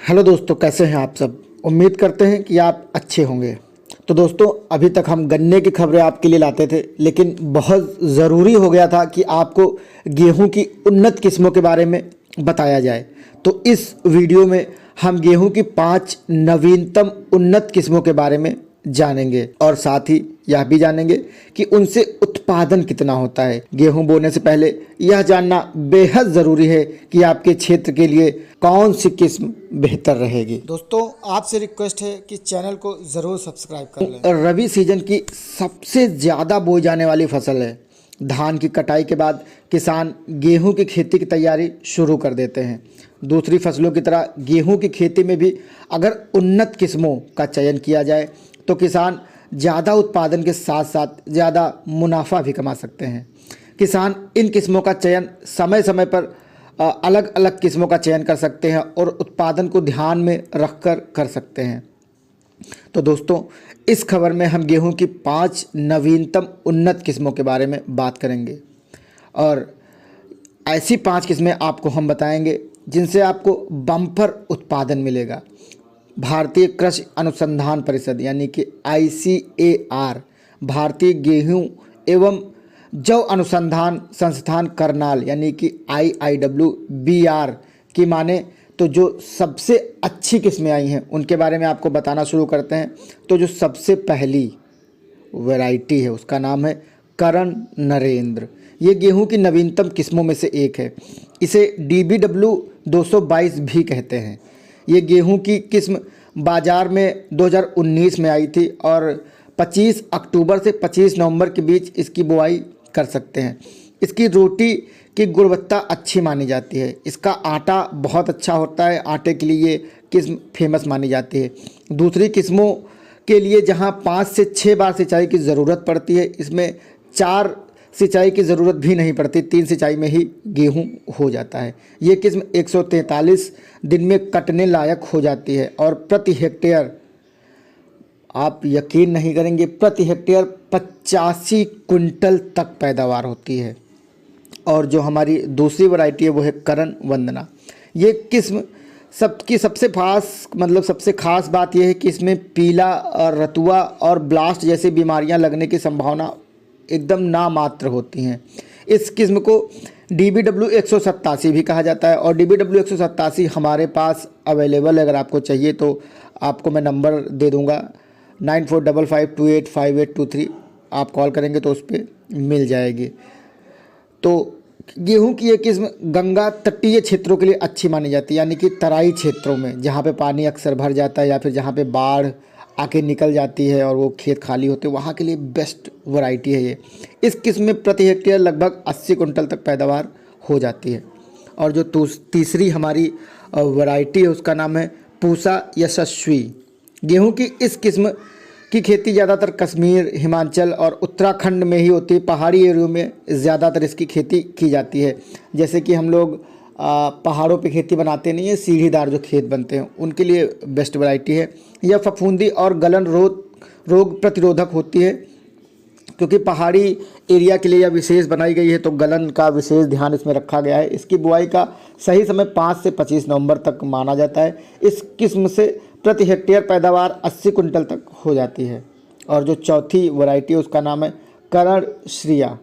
Hello दोस्तों, कैसे हैं आप सब। उम्मीद करते हैं कि आप अच्छे होंगे। तो दोस्तों, अभी तक हम गन्ने की खबरें आपके लिए लाते थे, लेकिन बहुत ज़रूरी हो गया था कि आपको गेहूं की उन्नत किस्मों के बारे में बताया जाए। तो इस वीडियो में हम गेहूं की 5 नवीनतम उन्नत किस्मों के बारे में जानेंगे और साथ ही यह भी जानेंगे कि उनसे उत्पादन कितना होता है। गेहूं बोने से पहले यह जानना बेहद ज़रूरी है कि आपके क्षेत्र के लिए कौन सी किस्म बेहतर रहेगी। दोस्तों, आपसे रिक्वेस्ट है कि चैनल को ज़रूर सब्सक्राइब कर लें। रबी सीजन की सबसे ज़्यादा बोई जाने वाली फसल है। धान की कटाई के बाद किसान गेहूं की खेती की तैयारी शुरू कर देते हैं। दूसरी फसलों की तरह गेहूं की खेती में भी अगर उन्नत किस्मों का चयन किया जाए तो किसान ज़्यादा उत्पादन के साथ साथ ज़्यादा मुनाफा भी कमा सकते हैं। किसान इन किस्मों का चयन समय समय पर अलग अलग किस्मों का चयन कर सकते हैं और उत्पादन को ध्यान में रखकर कर सकते हैं। तो दोस्तों, इस खबर में हम गेहूं की 5 नवीनतम उन्नत किस्मों के बारे में बात करेंगे और ऐसी 5 किस्में आपको हम बताएंगे जिनसे आपको बम्पर उत्पादन मिलेगा। भारतीय कृषि अनुसंधान परिषद यानी कि ICAR, भारतीय गेहूं एवं जौ अनुसंधान संस्थान करनाल यानी कि IIWBR की माने तो जो सबसे अच्छी किस्में आई हैं उनके बारे में आपको बताना शुरू करते हैं। तो जो सबसे पहली वैरायटी है उसका नाम है करण नरेंद्र। ये गेहूं की नवीनतम किस्मों में से एक है। इसे DBW 222 भी कहते हैं। ये गेहूं की किस्म बाज़ार में 2019 में आई थी और 25 अक्टूबर से 25 नवंबर के बीच इसकी बुआई कर सकते हैं। इसकी रोटी की गुणवत्ता अच्छी मानी जाती है। इसका आटा बहुत अच्छा होता है। आटे के लिए ये किस्म फेमस मानी जाती है। दूसरी किस्मों के लिए जहां 5 से 6 बार सिंचाई की ज़रूरत पड़ती है, इसमें 4 सिंचाई की ज़रूरत भी नहीं पड़ती। 3 सिंचाई में ही गेहूं हो जाता है। ये किस्म 143 दिन में कटने लायक हो जाती है और प्रति हेक्टेयर, आप यकीन नहीं करेंगे, प्रति हेक्टेयर 85 कुंटल तक पैदावार होती है। और जो हमारी दूसरी वैरायटी है वो है करण वंदना। ये किस्म सबसे खास बात यह है कि इसमें पीला और रतुआ और ब्लास्ट जैसी बीमारियां लगने की संभावना एकदम नामात्र होती हैं। इस किस्म को DBW 187 भी कहा जाता है और DBW 187 हमारे पास अवेलेबल है। अगर आपको चाहिए तो आपको मैं नंबर दे दूंगा 9455285823। आप कॉल करेंगे तो उस पर मिल जाएगी। तो गेहूं की ये किस्म गंगा तटीय क्षेत्रों के लिए अच्छी मानी जाती है, यानी कि तराई क्षेत्रों में जहाँ पे पानी अक्सर भर जाता है या फिर जहाँ पे बाढ़ आके निकल जाती है और वो खेत खाली होते हैं, वहाँ के लिए बेस्ट वैरायटी है ये। इस किस्म में प्रति हेक्टेयर लगभग 80 कुंटल तक पैदावार हो जाती है। और जो तीसरी हमारी वैरायटी है उसका नाम है पूसा यशस्वी। गेहूं की इस किस्म की खेती ज़्यादातर कश्मीर, हिमाचल और उत्तराखंड में ही होती है। पहाड़ी एरियो में ज़्यादातर इसकी खेती की जाती है। जैसे कि हम लोग पहाड़ों पे खेती बनाते नहीं है, सीढ़ीदार जो खेत बनते हैं उनके लिए बेस्ट वैरायटी है। यह फफूंदी और गलन रोग प्रतिरोधक होती है। क्योंकि पहाड़ी एरिया के लिए यह विशेष बनाई गई है तो गलन का विशेष ध्यान इसमें रखा गया है। इसकी बुआई का सही समय 5 से 25 नवंबर तक माना जाता है। इस किस्म से प्रति हेक्टेयर पैदावार 80 कुंटल तक हो जाती है। और जो चौथी वैरायटी है उसका नाम है करण श्रिया।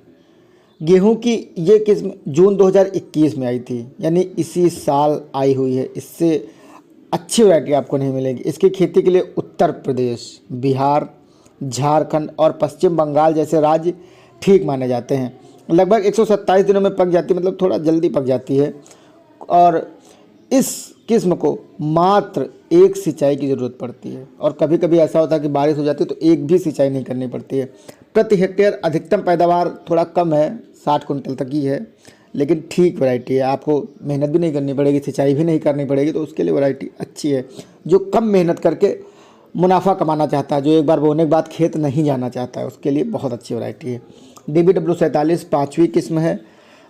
गेहूं की ये किस्म जून 2021 में आई थी, यानी इसी साल आई हुई है। इससे अच्छी वैरायटी आपको नहीं मिलेगी। इसकी खेती के लिए उत्तर प्रदेश, बिहार, झारखंड और पश्चिम बंगाल जैसे राज्य ठीक माने जाते हैं। लगभग 127 दिनों में पक जाती है, मतलब थोड़ा जल्दी पक जाती है। और इस किस्म को मात्र 1 सिंचाई की ज़रूरत पड़ती है और कभी कभी ऐसा होता है कि बारिश हो जाती है तो एक भी सिंचाई नहीं करनी पड़ती है। प्रति हेक्टेयर अधिकतम पैदावार थोड़ा कम है, 60 कुंटल तक ही है, लेकिन ठीक वैरायटी है। आपको मेहनत भी नहीं करनी पड़ेगी, सिंचाई भी नहीं करनी पड़ेगी, तो उसके लिए वैरायटी अच्छी है। जो कम मेहनत करके मुनाफा कमाना चाहता है, जो एक बार बोने के बाद खेत नहीं जाना चाहता है, उसके लिए बहुत अच्छी वैरायटी है। DBW 47 5वीं किस्म है।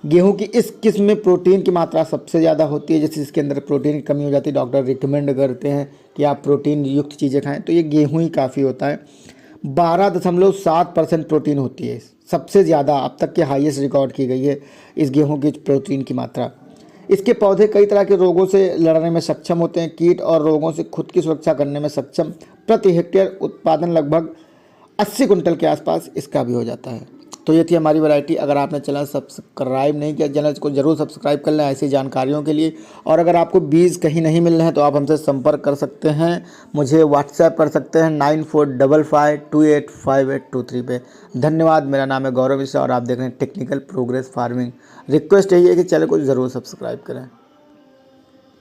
गेहूं की इस किस्म में प्रोटीन की मात्रा सबसे ज़्यादा होती है। जैसे इसके अंदर प्रोटीन की कमी हो जाती है, डॉक्टर रिकमेंड करते हैं कि आप प्रोटीन युक्त चीज़ें खाएं, तो ये गेहूं ही काफ़ी होता है। 12.7% प्रोटीन होती है। सबसे ज़्यादा अब तक के हाईएस्ट रिकॉर्ड की गई है इस गेहूं की प्रोटीन की मात्रा। इसके पौधे कई तरह के रोगों से लड़ने में सक्षम होते हैं। कीट और रोगों से खुद की सुरक्षा करने में सक्षम। प्रति हेक्टेयर उत्पादन लगभग 80 कुंटल के आसपास इसका भी हो जाता है। तो ये थी हमारी वैरायटी। अगर आपने चैनल सब्सक्राइब नहीं किया, चैनल को जरूर सब्सक्राइब कर लें ऐसी जानकारियों के लिए। और अगर आपको बीज कहीं नहीं मिल रहे हैं तो आप हमसे संपर्क कर सकते हैं, मुझे व्हाट्सएप कर सकते हैं 9455285823 पे। धन्यवाद। मेरा नाम है गौरव मिश्रा और आप देख रहे हैं टेक्निकल प्रोग्रेस फार्मिंग। रिक्वेस्ट यही है कि चैनल को ज़रूर सब्सक्राइब करें।